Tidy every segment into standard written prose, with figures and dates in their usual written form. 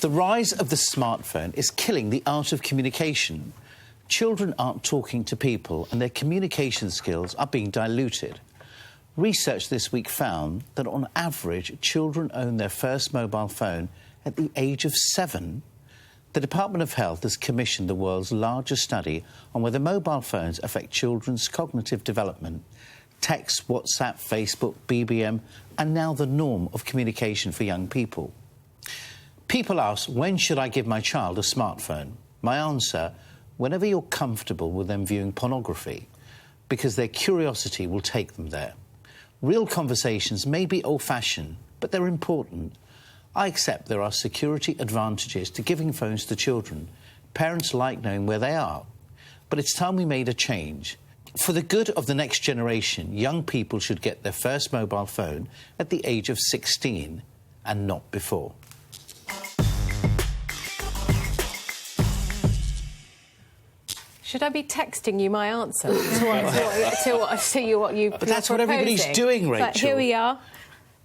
The rise of the smartphone is killing the art of communication. Children aren't talking to people and their communication skills are being diluted. Research this week found that on average, children own their first mobile phone at the age of 7. The Department of Health has commissioned the world's largest study on whether mobile phones affect children's cognitive development. Text, WhatsApp, Facebook, BBM are now the norm of communication for young people. People ask, when should I give my child a smartphone? My answer, whenever you're comfortable with them viewing pornography, because their curiosity will take them there. Real conversations may be old-fashioned, but they're important. I accept there are security advantages to giving phones to children. Parents like knowing where they are. But it's time we made a change. For the good of the next generation, young people should get their first mobile phone at the age of 16 and not before. Should I be texting you my answer to see what you? But that's what everybody's doing, Rachel. But here we are.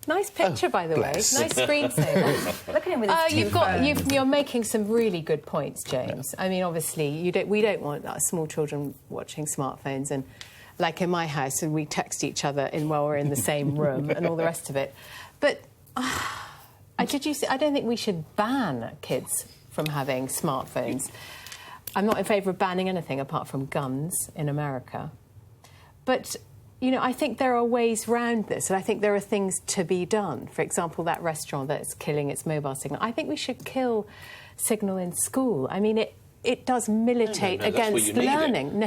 Nice picture, by the way. Nice screensaver. Look at him with his You're making some really good points, James. Yeah. I mean, obviously, we don't want small children watching smartphones, and like in my house, and we text each other while we're in the same room and all the rest of it. But I don't think we should ban kids from having smartphones. I'm not in favour of banning anything apart from guns in America. But, you know, I think there are ways round this, and I think there are things to be done. For example, that restaurant that's killing its mobile signal. I think we should kill signal in school. I mean, it does militate against learning.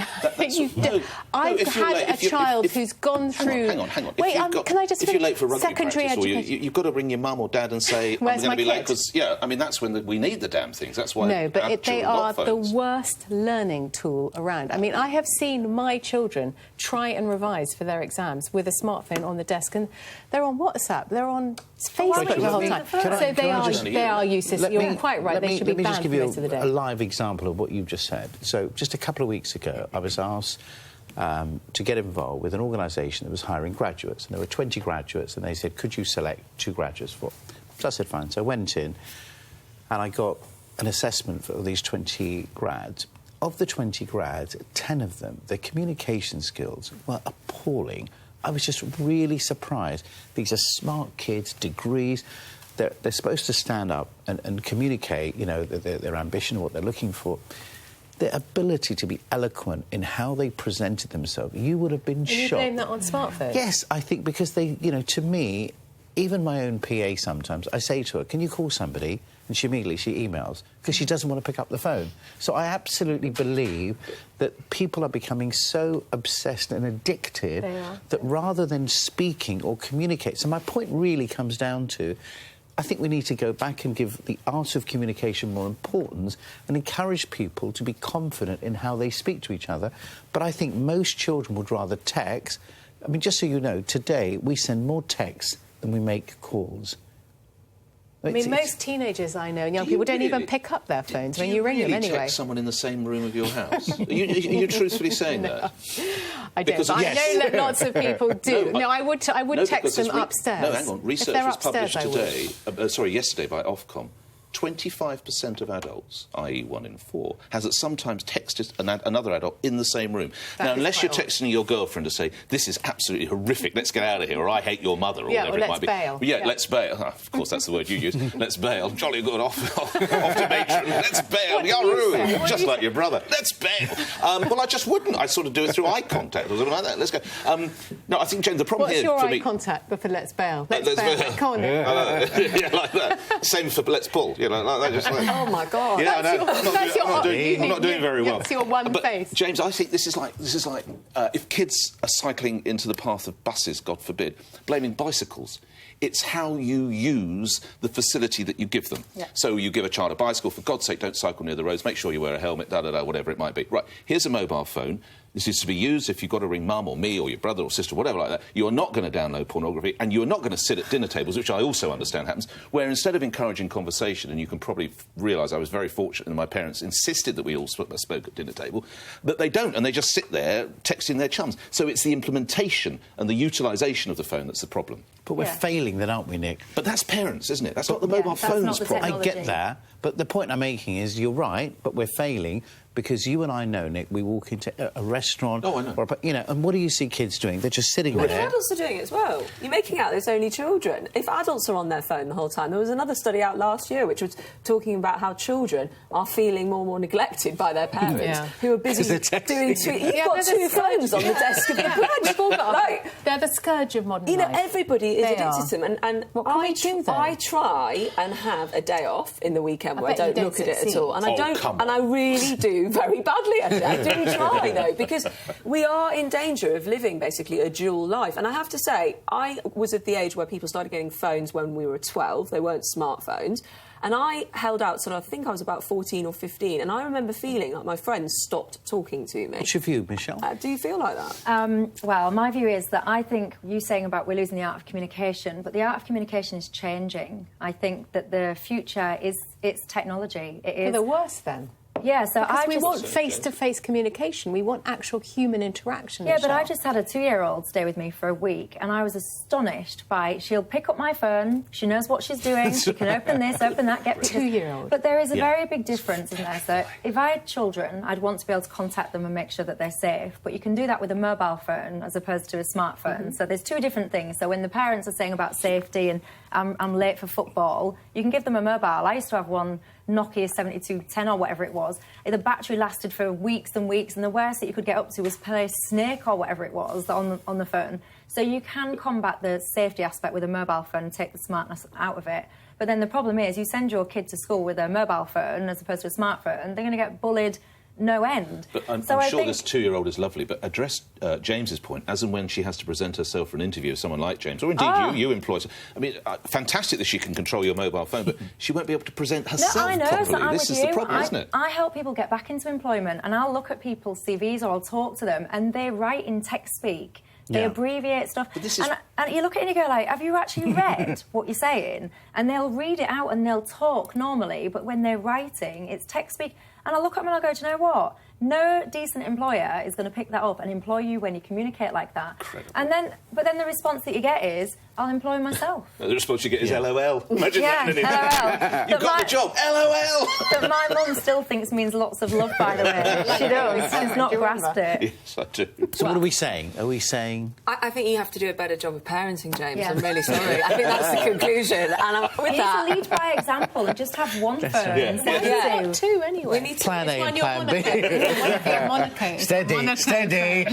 I've had a child who's gone through... Hang on. Wait, can I just if you're late for rugby secondary practice, education? you've got to ring your mum or dad and say, I'm going to be late, because, yeah, I mean, that's when we need the damn things. That's why... No, but they are the worst learning tool around. I mean, I have seen my children try and revise for their exams with a smartphone on the desk, and they're on WhatsApp, they're on Facebook the whole time. So they are useless. You're quite right, they should be banned for the rest of the day. Let me just give you a live example of what you've just said. So, just a couple of weeks ago, I was asked to get involved with an organisation that was hiring graduates, and there were 20 graduates, and they said, could you select 2 graduates for... So I said, fine. So I went in, and I got an assessment for these 20 grads. Of the 20 grads, 10 of them, their communication skills were appalling. I was just really surprised. These are smart kids, degrees... They're supposed to stand up and communicate, you know, their ambition, what they're looking for. Their ability to be eloquent in how they presented themselves, you would have been shocked. You blame that on smartphones? Yes, I think because they, you know, to me, even my own PA sometimes, I say to her, can you call somebody? And she emails, because she doesn't want to pick up the phone. So I absolutely believe that people are becoming so obsessed and addicted that rather than speaking or communicate... So my point really comes down to... I think we need to go back and give the art of communication more importance and encourage people to be confident in how they speak to each other. But I think most children would rather text. I mean, just so you know, today we send more texts than we make calls. I mean, most teenagers I know and young people don't even pick up their phones when you ring them anyway. Text someone in the same room of your house? Are you truthfully saying that? I don't. I know that lots of people do. No, I would text them upstairs. No, hang on. Research was published yesterday by Ofcom. 25% of adults, i.e. 1 in 4, has at some times texted another adult in the same room. Now, unless you're texting your girlfriend to say, this is absolutely horrific, let's get out of here, or I hate your mother, or whatever it might be. Bail. Yeah, let's bail. Oh, of course, that's the word you use. Let's bail. Jolly good off to matron. Let's bail. We are ruined. Just like your brother. Let's bail. Well, I just wouldn't. I sort of do it through eye contact or something like that. Let's go. No, I think, James, the problem here... What's your eye contact for let's bail? Let's bail. Come on. Yeah, like that. Same for let's pull. You know, like that. Just like, oh my God! Yeah, I'm not doing very well. That's your one face. James, I think this is like if kids are cycling into the path of buses, God forbid, blaming bicycles. It's how you use the facility that you give them. Yeah. So you give a child a bicycle, for God's sake, don't cycle near the roads, make sure you wear a helmet, whatever it might be. Right, here's a mobile phone. This is to be used if you've got to ring mum or me or your brother or sister, whatever like that. You're not going to download pornography, and you're not going to sit at dinner tables, which I also understand happens, where instead of encouraging conversation, and you can probably realise I was very fortunate that my parents insisted that we all spoke at dinner table, but they don't, and they just sit there texting their chums. So it's the implementation and the utilisation of the phone that's the problem. But we're failing then, aren't we, Nick? But that's parents, isn't it? That's not the mobile phone's problem. I get that, but the point I'm making is you're right, but we're failing because you and I know, Nick, we walk into a restaurant... Oh, I know. Or and what do you see kids doing? They're just sitting But there. adults are doing it as well. You're making out it's only children. If adults are on their phone the whole time... There was another study out last year which was talking about how children are feeling more and more neglected by their parents who are busy doing... You've got two phones on the desk of your bed. They're the scourge of modern life. Everybody is addicted to them. And what can we do, then? I try and have a day off in the weekend where I don't look at it at all. And I really do very badly at it. I do try, though, because we are in danger of living, basically, a dual life. And I have to say, I was at the age where people started getting phones when we were 12. They weren't smartphones. And I held out I think I was about 14 or 15, and I remember feeling like my friends stopped talking to me. What's your view, Michelle? Do you feel like that? Well, my view is that I think you saying about we're losing the art of communication, but the art of communication is changing. I think that the future is it's technology. It is... For the worse, then? Yeah, so because we want face-to-face communication. We want actual human interaction. Yeah, but I just had a 2-year-old stay with me for a week, and I was astonished by... She'll pick up my phone, she knows what she's doing, she can open this, open that, get pictures. 2-year-old. But there is a very big difference in there. So if I had children, I'd want to be able to contact them and make sure that they're safe. But you can do that with a mobile phone as opposed to a smartphone. So there's two different things. So when the parents are saying about safety and I'm late for football, you can give them a mobile. I used to have one Nokia 7210 or whatever it was. The battery lasted for weeks and weeks, and the worst that you could get up to was play Snake or whatever it was on the phone. So you can combat the safety aspect with a mobile phone and take the smartness out of it. But then the problem is you send your kid to school with a mobile phone as opposed to a smartphone, they're going to get bullied no end. But I'm sure this 2-year-old is lovely, but address James's point, as and when she has to present herself for an interview with someone like James, or indeed you employ... I mean, fantastic that she can control your mobile phone, but she won't be able to present herself properly. So this is the problem, isn't it? I help people get back into employment, and I'll look at people's CVs or I'll talk to them, and they write in text speak. They abbreviate stuff. And you look at it and you go, like, have you actually read what you're saying? And they'll read it out and they'll talk normally, but when they're writing, it's text speak. And I look at them and I go, do you know what? No decent employer is going to pick that up and employ you when you communicate like that. Incredible. But then the response that you get is, I'll employ myself. The response you get is LOL. Imagine that. LOL. You've got the job, LOL. That my mum still thinks means lots of love, by the way. She does. She's not grasped it. Yes, I do. So what are we saying? Are we saying... I think you have to do a better job of parenting, James. I'm really sorry. I think that's the conclusion. And with that... You need to lead by example and just have one phone. Yeah. Two, anyway. Plan A and Plan B. Monaco. Steady.